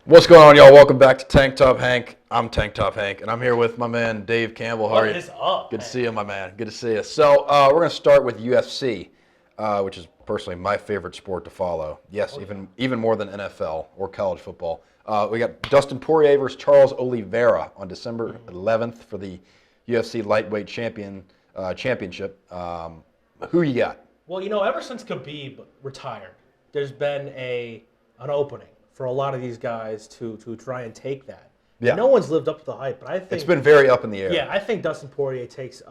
What's going on, y'all? Welcome back to Tank Top Hank. I'm Tank Top Hank, and I'm here with my man Dave Campbell. How are you? What is up? Good to see you, my man. Good to see you. So we're going to start with UFC, which is personally my favorite sport to follow. Yes, even more than NFL or college football. We got Dustin Poirier versus Charles Oliveira on December 11th for the UFC lightweight championship. Who you got? Well, ever since Khabib retired, there's been an opening for a lot of these guys to try and take that. Yeah. No one's lived up to the hype, but I think It's been very up in the air. Yeah, I think Dustin Poirier takes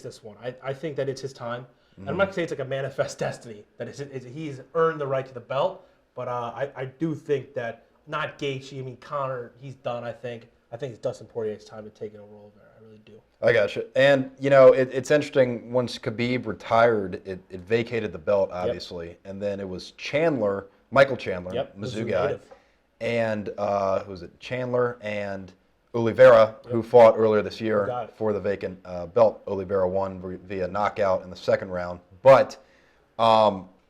this one. I think that it's his time. And I'm not gonna say it's like a manifest destiny that he's earned the right to the belt, but I do think that not Gaethje. I mean Conor, he's done. I think it's Dustin Poirier's time to take it over Oliveira. I really do. I gotcha. And, it's interesting. Once Khabib retired, it vacated the belt, obviously. Yep. And then it was Michael Chandler, Mizzou guy. And who was it? Chandler and Oliveira, who fought earlier this year for the vacant belt. Oliveira won via knockout in the second round. But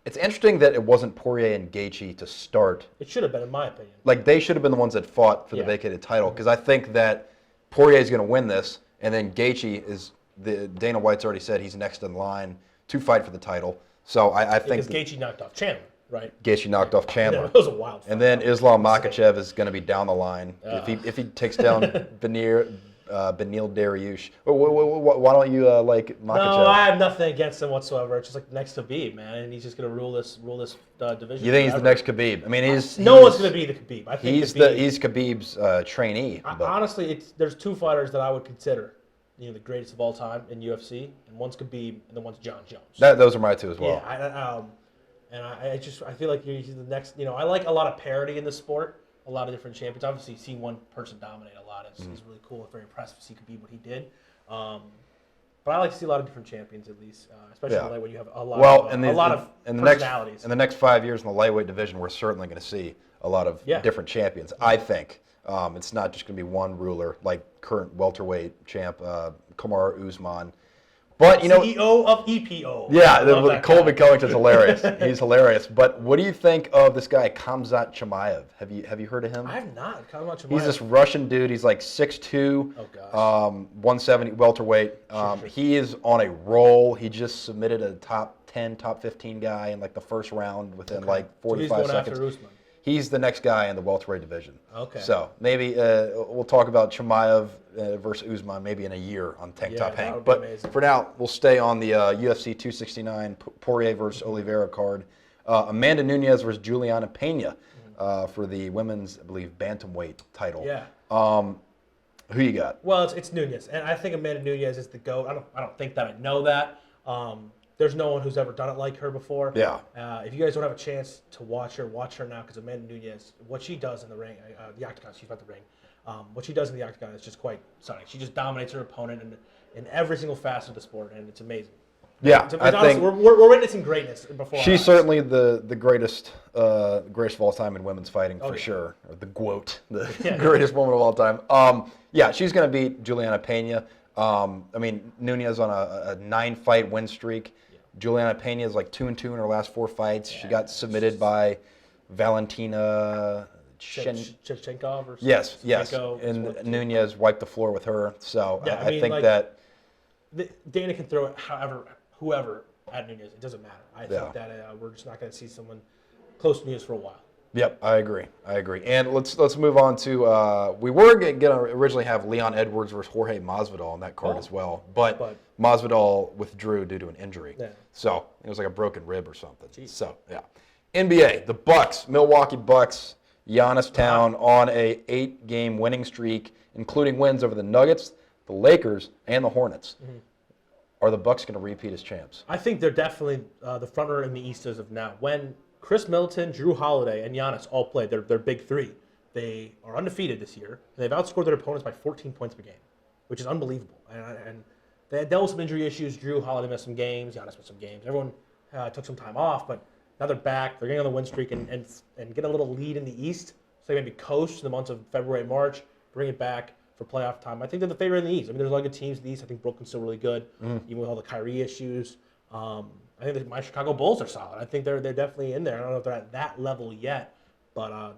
it's interesting that it wasn't Poirier and Gaethje to start. It should have been, in my opinion. Like, they should have been the ones that fought for the vacated title, because I think that Poirier is going to win this, and then Gaethje Dana White's already said he's next in line to fight for the title. So I think because Gaethje knocked off Chandler, right? Gaethje knocked off Chandler. It was a wild fight. And then Islam Makhachev is going to be down the line if he takes down Benil Dariush. Why don't you like Makhachev? No, I have nothing against him whatsoever. It's just like next Khabib, man, and he's just going to rule this division. You think he's the next Khabib? I mean, no one's going to be the Khabib. I think he's Khabib's trainee. Honestly, there's two fighters that I would consider, the greatest of all time in UFC, and one's Khabib and the one's John Jones. Those are my two as well. Yeah, I feel like he's the next. I like a lot of parity in the sport. A lot of different champions. Obviously, seeing one person dominate a lot is really cool. It's very impressive to see Khabib what he did. But I like to see a lot of different champions at least, especially when you have a lot of personalities. In the next 5 years in the lightweight division, we're certainly going to see a lot of different champions. I think it's not just going to be one ruler like current welterweight champ Kamaru Usman. But CEO of EPO. Yeah, Colby Covington's hilarious. He's hilarious. But what do you think of this guy Khamzat Chimaev? Have you heard of him? I have not. Khamzat Chimaev. He's this Russian dude. He's like 6'2", 170 welterweight. He is on a roll. He just submitted a top 10, top 15 guy in like the first round within like 45 seconds. After Usman. He's the next guy in the welterweight division. Okay. So maybe we'll talk about Chimaev versus Usman maybe in a year on Tank Top Hank. But amazing. For now, we'll stay on the UFC 269 Poirier versus Oliveira card. Amanda Nunes versus Juliana Pena for the women's, I believe, bantamweight title. Yeah. Who you got? Well, it's Nunes, and I think Amanda Nunes is the GOAT. I don't think that I know that. There's no one who's ever done it like her before. Yeah. If you guys don't have a chance to watch her now, because Amanda Nunes, what she does in the ring, the octagon, she's about the ring. What she does in the octagon is just quite stunning. She just dominates her opponent in every single facet of the sport, and it's amazing. Yeah, I think we're witnessing greatness before. She's certainly the greatest of all time in women's fighting for sure, or the GOAT, the greatest woman of all time. She's going to beat Juliana Pena. Nunes on a 9-fight win streak. Juliana Pena is like 2-2 in her last 4 fights. She got submitted by Valentina Shevchenko. Yes. And Nunes wiped the floor with her. So I think that Dana can throw it whoever at Nunes. It doesn't matter. I think that we're just not going to see someone close to Nunes for a while. Yep, I agree. And let's move on to we were going to originally have Leon Edwards versus Jorge Masvidal on that card as well, but Masvidal withdrew due to an injury. Yeah. So it was like a broken rib or something. Jeez. So NBA, the Bucks, Milwaukee Bucks, Giannis Town on a 8-game winning streak, including wins over the Nuggets, the Lakers, and the Hornets. Mm-hmm. Are the Bucks going to repeat as champs? I think they're definitely the front runner in the East as of now. When Chris Middleton, Drew Holiday, and Giannis all played their big three, they are undefeated this year, and they've outscored their opponents by 14 points per game, which is unbelievable. And they had dealt with some injury issues. Drew Holiday missed some games. Giannis missed some games. Everyone took some time off, but now they're back. They're getting on the win streak and get a little lead in the East. So they maybe coast in the months of February and March, bring it back for playoff time. I think they're the favorite in the East. I mean, there's a lot of good teams in the East. I think Brooklyn's still really good, even with all the Kyrie issues. I think my Chicago Bulls are solid. I think they're definitely in there. I don't know if they're at that level yet,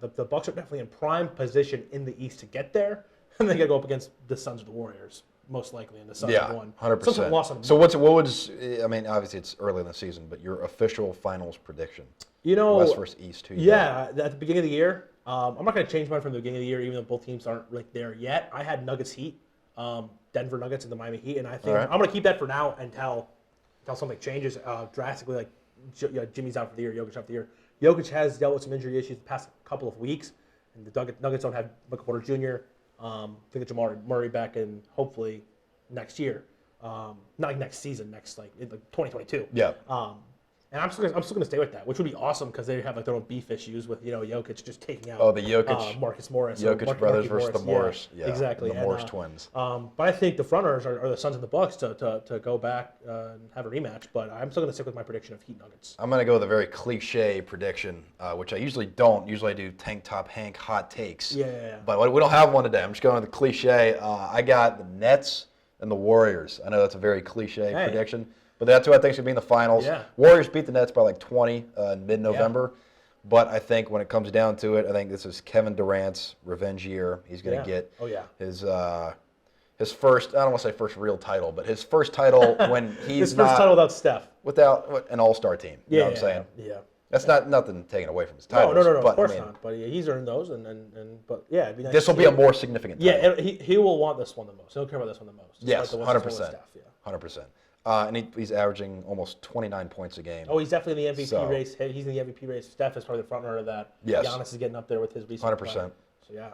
But the Bucks are definitely in prime position in the East to get there, and they got to go up against the Suns or the Warriors, most likely, and the Suns have won. 100%. Lost on So what was? I mean, obviously it's early in the season, but your official finals prediction? West versus East. At the beginning of the year, I'm not going to change mine from the beginning of the year, even though both teams aren't like there yet. I had Nuggets Heat, Denver Nuggets and the Miami Heat, and I think I'm going to keep that for now until something changes drastically. Like Jimmy's out for the year, Jokic out for the year. Jokic has dealt with some injury issues the past couple of weeks, and the Nuggets don't have Michael Porter Jr. I think Jamal Murray back in hopefully next year, not like next season, next like 2022. Yeah. And I'm still gonna stay with that, which would be awesome because they have like their own beef issues with Jokic just taking out the Jokic Marcus Morris, Jokic brothers versus the Morris, exactly, the Morris twins. But I think the frontrunners are the Suns and the Bucks to go back and have a rematch. But I'm still gonna stick with my prediction of Heat Nuggets. I'm gonna go with a very cliche prediction, which I usually don't. Usually I do tank top Hank hot takes. Yeah. But we don't have one today. I'm just going with the cliche. I got the Nets and the Warriors. I know that's a very cliche prediction. But that's who I think should be in the finals. Yeah. Warriors beat the Nets by like 20 in mid-November. Yeah. But I think when it comes down to it, I think this is Kevin Durant's revenge year. He's going to get his first, I don't want to say first real title, but his first title when he's his first title without Steph. Without an all-star team. You know what I'm saying? Yeah. That's nothing taken away from his titles. No, of course not. But he's earned those, but it'd be nice. This will be a more significant title. Yeah, he will want this one the most. He'll care about this one the most. Yes, 100%. 100%. And he's averaging almost 29 points a game. Oh, he's definitely in the MVP race. He's in the MVP race. Steph is probably the front runner of that. Yes. Giannis is getting up there with his recent 100%. So yeah,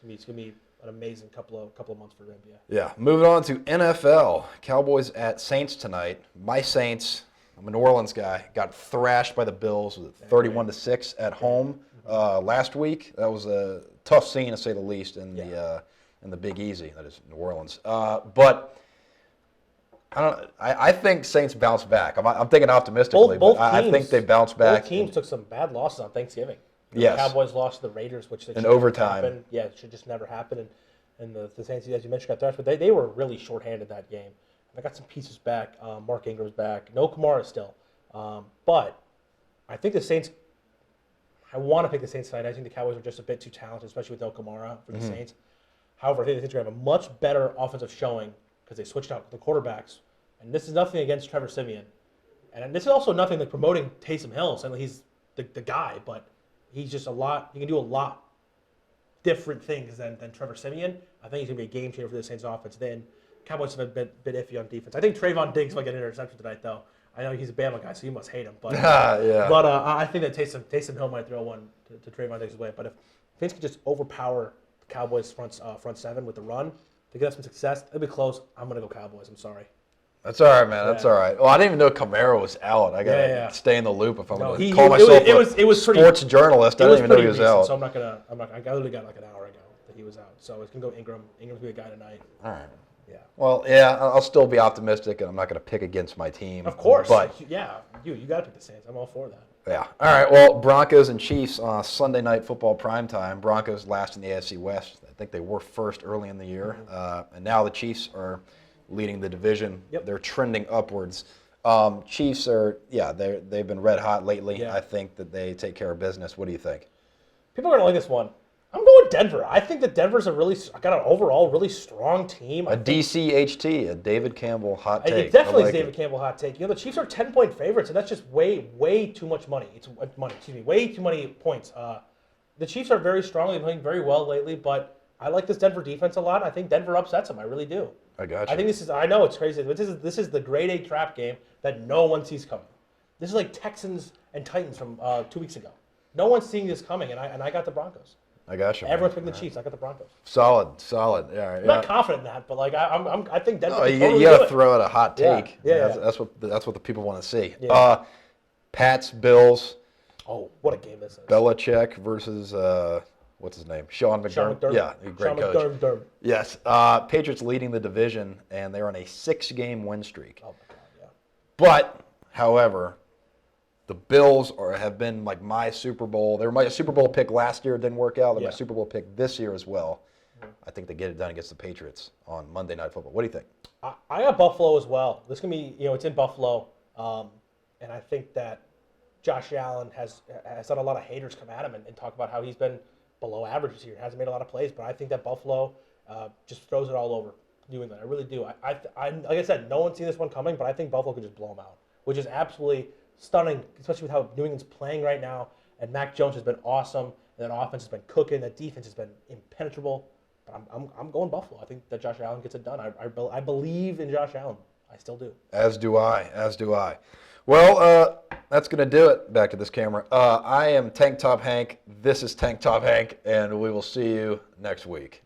it's gonna be an amazing couple of months for the NBA. Yeah. Moving on to NFL. Cowboys at Saints tonight. My Saints. I'm a New Orleans guy. Got thrashed by the Bills with 31-6 at home last week. That was a tough scene to say the least in the Big Easy. That is New Orleans. But I think Saints bounce back. I'm thinking optimistically, but I think they bounce back. Both teams took some bad losses on Thanksgiving. Yes. The Cowboys lost to the Raiders, which in overtime. It should just never happen. And the Saints, as you mentioned, got thrashed, but they were really shorthanded that game. I got some pieces back. Mark Ingram's back. No Kamara still. But I think the Saints. I want to pick the Saints tonight. I think the Cowboys are just a bit too talented, especially with no Kamara for the Saints. However, I think the Saints are going to have a much better offensive showing because they switched out the quarterbacks. And this is nothing against Trevor Siemian. And this is also nothing like promoting Taysom Hill, saying he's the guy, but he's just he can do a lot different things than Trevor Siemian. I think he's going to be a game changer for the Saints offense. Then Cowboys have been a bit iffy on defense. I think Trayvon Diggs might get an interception tonight, though. I know he's a Bama guy, so you must hate him. But but I think that Taysom Hill might throw one to Trayvon Diggs' way. But if Saints could just overpower the Cowboys' front seven with the run to get some success, it'll be close. I'm going to go Cowboys. I'm sorry. That's all right, man. That's all right. Well, I didn't even know Kamara was out. I gotta stay in the loop if I'm going to call myself a sports journalist. I didn't even know he was out. So I'm not gonna. I literally got like an hour ago that he was out. So it's gonna go Ingram. Ingram's gonna be a guy tonight. All right. Yeah. Well, yeah, I'll still be optimistic, and I'm not going to pick against my team. Of course. But you got to pick the Saints. I'm all for that. Yeah. All right. Well, Broncos and Chiefs on Sunday Night Football primetime. Broncos last in the AFC West. I think they were first early in the year, and now the Chiefs are leading the division. Yep. They're trending upwards. Chiefs are, they've been red hot lately. Yeah. I think that they take care of business. What do you think? People are going to like this one. I'm going Denver. I think that Denver's got an overall really strong team. A David Campbell hot take. It definitely is David Campbell hot take. The Chiefs are 10-point favorites, and that's just way too much money. It's money. Excuse me, way too many points. The Chiefs are very strong. They've been playing very well lately, but I like this Denver defense a lot. I think Denver upsets them. I really do. I got you. I think I know it's crazy, but this is the grade A trap game that no one sees coming. This is like Texans and Titans from 2 weeks ago. No one's seeing this coming, and I got the Broncos. I got you. Everyone's picking the Chiefs. I got the Broncos. Solid. Yeah, I'm not confident in that, but I think Denver. No, you got to throw out a hot take. Yeah. That's what the people want to see. Yeah. Pats, Bills. Oh, what a game this is! Belichick versus what's his name? Sean McDermott. Yeah, great coach. McDermott. Yes. Patriots leading the division, and they're on a 6-game win streak. Oh my God, yeah. But, however, the Bills have been like my Super Bowl. They were my Super Bowl pick last year. It didn't work out. They're my Super Bowl pick this year as well. I think they get it done against the Patriots on Monday Night Football. What do you think? I got Buffalo as well. This is going to be, it's in Buffalo. And I think that Josh Allen has had a lot of haters come at him and talk about how he's been below average this year, hasn't made a lot of plays. But I think that Buffalo just throws it all over New England. I really do. I like I said, no one's seen this one coming, but I think Buffalo could just blow them out, which is absolutely stunning, especially with how New England's playing right now. And Mac Jones has been awesome, and that offense has been cooking. That defense has been impenetrable. But I'm going Buffalo. I think that Josh Allen gets it done. I believe in Josh Allen. I still do. As do I. As do I. Well, that's going to do it. Back to this camera. I am Tank Top Hank. This is Tank Top Hank, and we will see you next week.